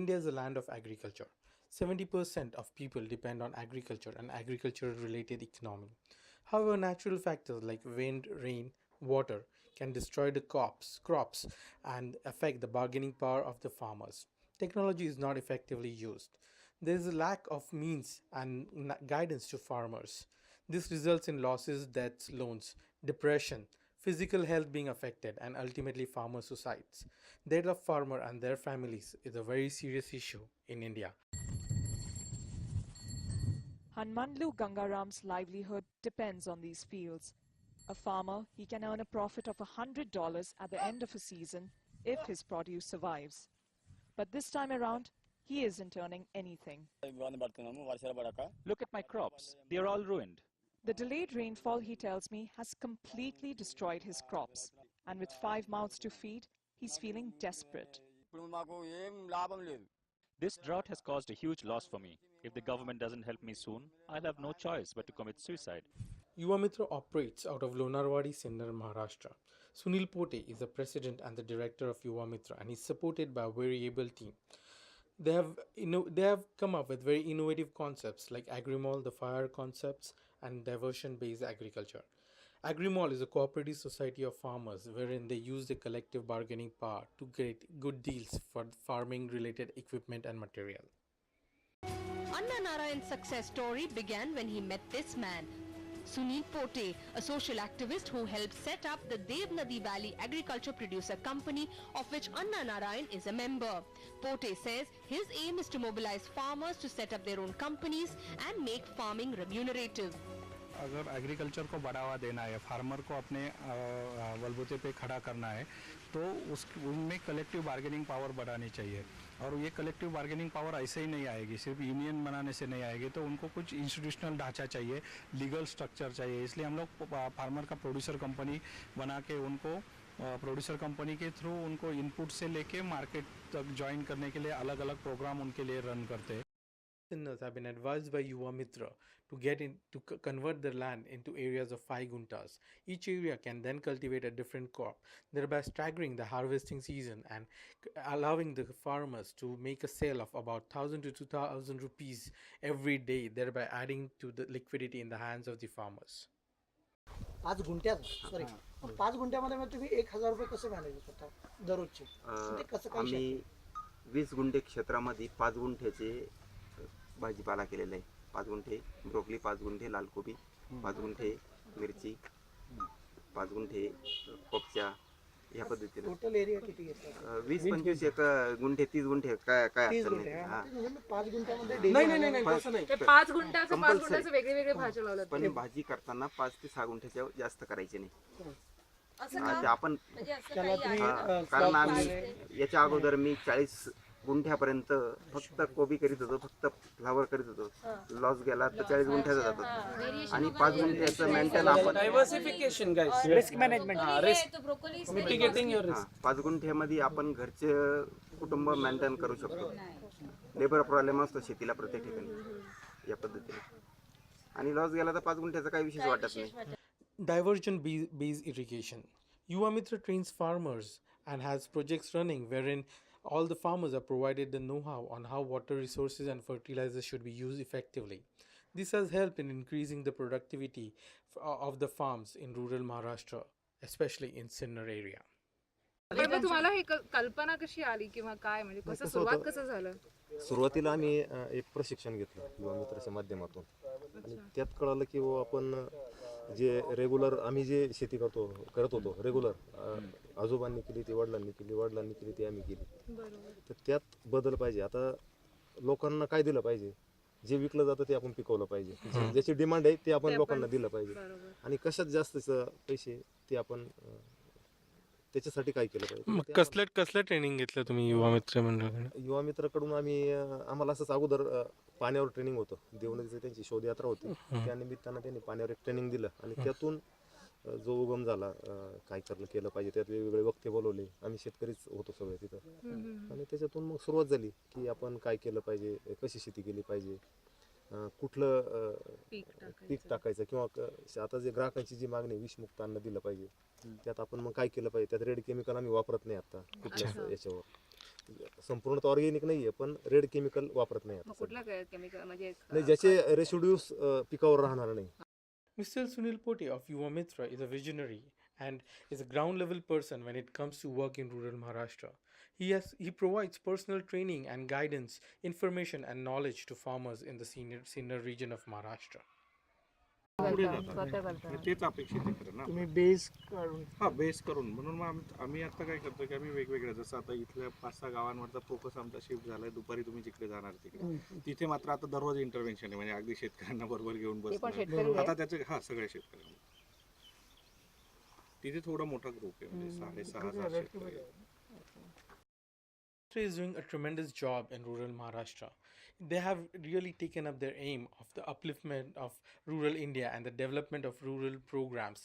India is a land of agriculture. 70% of people depend on agriculture and agriculture related economy. However, natural factors like wind, rain, water can destroy the crops and affect the bargaining power of the farmers. Technology is not effectively used. There is a lack of means and guidance to farmers. This results in losses, deaths, loans, depression, physical health being affected, and ultimately farmer suicides. Death of farmer and their families is a very serious issue in India. Hanmanlu Gangaram's livelihood depends on these fields. A farmer, he can earn a profit of $100 at the end of a season if his produce survives. But this time around, he isn't earning anything. Look at my crops. They are all ruined. The delayed rainfall, he tells me, has completely destroyed his crops. And with 5 mouths to feed, he's feeling desperate. This drought has caused a huge loss for me. If the government doesn't help me soon, I'll have no choice but to commit suicide. Yuva Mitra operates out of Lonarwadi, Sinnar, Maharashtra. Sunil Pote is the president and the director of Yuva Mitra and is supported by a very able team. They have come up with very innovative concepts like Agrimall, the fire concepts, and diversion-based agriculture. Agrimall is a cooperative society of farmers wherein they use the collective bargaining power to get good deals for farming-related equipment and material. Anna Narayan's success story began when he met this man, Sunil Pote, a social activist who helped set up the Dev Nadi Valley Agriculture Producer Company, of which Anna Narayan is a member. Pote says his aim is to mobilize farmers to set up their own companies and make farming remunerative. अगर agriculture को बढ़ावा देना है, farmer को अपने बलबूते पे खड़ा करना है, तो उनमें कलेक्टिव बार्गेनिंग पावर बढ़ानी चाहिए. और ये कलेक्टिव बार्गेनिंग पावर ऐसे ही नहीं आएगी, सिर्फ यूनियन बनाने से नहीं आएगी. तो उनको कुछ इंस्टीट्यूशनल ढांचा चाहिए, लीगल स्ट्रक्चर चाहिए. इसलिए हम लोग फार्मर का प्रोड्यूसर कंपनी बना के उनको प्रोड्यूसर कंपनी के थ्रू उनको इनपुट से लेके मार्केट तक ज्वाइन करने के लिए अलग अलग प्रोग्राम उनके लिए रन करते हैं. Sinners have been advised by Yuva Mitra to convert their land into areas of 5 guntas. Each area can then cultivate a different crop, thereby staggering the harvesting season and allowing the farmers to make a sale of about 1,000 to 2,000 rupees every day, thereby adding to the liquidity in the hands of the farmers. 5 गुंठ्यात sorry 5 गुंठ्यामध्ये मग तुम्ही 1,000 रुपये कसे manage करता दररोजचे? ते कसं काय आम्ही 20 गुंठे क्षेत्रामध्ये 5 गुंठ्याचे भाजीपाला केलेला आहे. 5 गुंठे ब्रोकली, 5 गुंठे लाल कोबी, 5 गुंठे मिरची, 5 गुंठे कोपच्या, या पद्धतीने टोटल एरिया किती घेतला? 20-25 गुंठे 30 गुंठे काय 30 अडचण गुंठे. नाही. हा, ते म्हणजे 5 गुंठ्यामध्ये नाही daily नाही नाही नाही तसं नाही. ते 5 गुंठ्याचं Compulsory. वेगळे भाज्या लावल्यात. पण भाजी करताना 5 ते 6 गुंठ्याच्या जास्त करायचे नाही. असं हा, का? ते आपण म्हणजे असं त्याला काही तुम्ही आहे का? कारण आम्ही याच्या अगोदर मी 40 गुंठ्यापर्यंत फक्त कोबी करीत होतो, फक्त फ्लावर करीत होतो. लॉस गेला तर 40 गुंठ्याचा जातो आणि 5 गुंठ्याचं मेंटेन आपण diversification guys, risk management, risk mitigating your risk. 5 गुंठ्यामध्ये आपण घरचे कुटुंब मेंटेन करू शकतो. लेबर प्रॉब्लेम असतो शेतीला प्रत्येक ठिकाणी, या पद्धतीने. आणि लॉस गेला तर 5 गुंठ्याचा काही विशेष वाटत नाही. Diversion based irrigation. Yuva Mitra trains farmers and has projects running wherein all the farmers are provided the know-how on how water resources and fertilizers should be used effectively. This has helped in increasing the productivity of the farms in rural Maharashtra, especially in Sinnar area. पण मग तुम्हाला ही कल्पना कशी आली किंवा काय, म्हणजे कसं सुरुवात कसं झालं? सुरुवातीला आम्ही एक प्रशिक्षण घेतलं युवा मित्राच्या माध्यमातून आणि त्यात कळालं की आपण जे रेग्युलर आम्ही जे शेती करत होतो रेग्युलर आजोबांनी केली ती, वडिलांनी केली ती आम्ही केली. तर त्यात बदल पाहिजे. आता लोकांना काय दिलं पाहिजे, जे विकलं जातं ते आपण पिकवलं पाहिजे, ज्याची डिमांड आहे ते आपण लोकांना दिलं पाहिजे. आणि कशात जास्त पैसे ते आपण त्याच्यासाठी काय केलं पाहिजे. कसलं ट्रेनिंग घेतलं तुम्ही युवा मित्र मंडळाकडून? युवा मित्राकडून आम्हाला असंच अगोदर पाण्यावर ट्रेनिंग होतं. देवनदीची त्यांची शोधयात्रा होती, त्या निमित्तानं त्यांनी पाण्यावर एक ट्रेनिंग दिलं आणि त्यातून जो उगम झाला, काय केलं पाहिजे, त्यात वेगवेगळे वक्ते बोलवले. आम्ही शेतकरीच होतो सगळे तिथं आणि त्याच्यातून मग सुरुवात झाली की आपण काय केलं पाहिजे, कशी शेती केली पाहिजे, कुठलं पीक टाकायचं किंवा आता जे ग्राहकांची जी मागणी विषमुक्त अन्न दिलं पाहिजे, त्यात आपण मग काय केलं पाहिजे. त्यात रेड केमिकल आम्ही वापरत नाही आता कुठल्या याच्यावर. संपूर्णतः ऑर्गॅनिक नाहीये पण रेड केमिकल वापरत नाही आता मग सध्या. कुठलं केमिकल म्हणजे नाही ज्याचे रेसिड्यूज पिकावर राहणार नाही. Mr. Sunil Pote of Yuva Mitra is a visionary and is a ground level person when it comes to work in rural Maharashtra. He provides personal training and guidance, information and knowledge to farmers in the senior region of Maharashtra. तेच अपेक्षित आहे खरं ना. तुम्ही base काढून हा base करून म्हणून मग आम्ही आता काय करतो की आम्ही वेगवेगळ्या जसं आता इथल्या 5-6 गावांवरचा फोकस आमचा शिफ्ट झालाय. दुपारी तुम्ही जिकडे जाणार तिकडे तिथे मात्र आता दररोज इंटरव्हेन्शन आहे म्हणजे अगदी शेतकऱ्यांना बरोबर घेऊन बसणार. आता त्याचे सगळ्या शेतकऱ्यांना तिथे थोडा मोठा ग्रुप आहे म्हणजे 6,500 शेतकरी. Is doing a tremendous job in rural Maharashtra. They have really taken up their aim of the upliftment of rural India and the development of rural programs.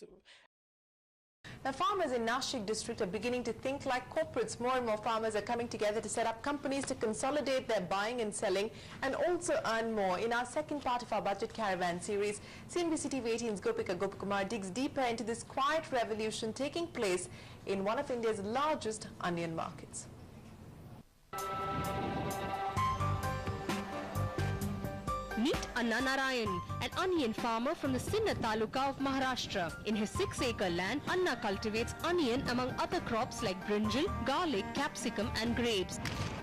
Now, farmers in Nashik district are beginning to think like corporates. More and more farmers are coming together to set up companies to consolidate their buying and selling and also earn more. In our second part of our Budget Caravan series, CNBC TV 18's Gopika Gopakumar digs deeper into this quiet revolution taking place in one of India's largest onion markets. Meet Anna Narayan, an onion farmer from the Sinna Taluka of Maharashtra. In his 6-acre land, Anna cultivates onion among other crops like brinjal, garlic, capsicum and grapes,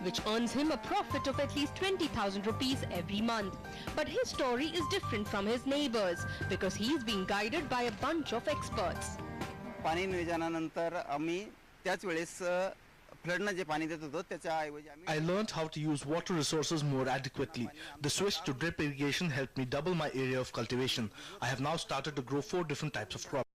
which earns him a profit of at least 20,000 rupees every month. But his story is different from his neighbors because he is being guided by a bunch of experts. पाणी नियोजनानंतर आम्ही त्याच वेळेस फ्लडनं जे पाणी देत होतो त्याच्याऐवजी आम्ही I learned how to use water resources more adequately. The switch to drip irrigation helped me double my area of cultivation. I have now started to grow 4 different types of crops.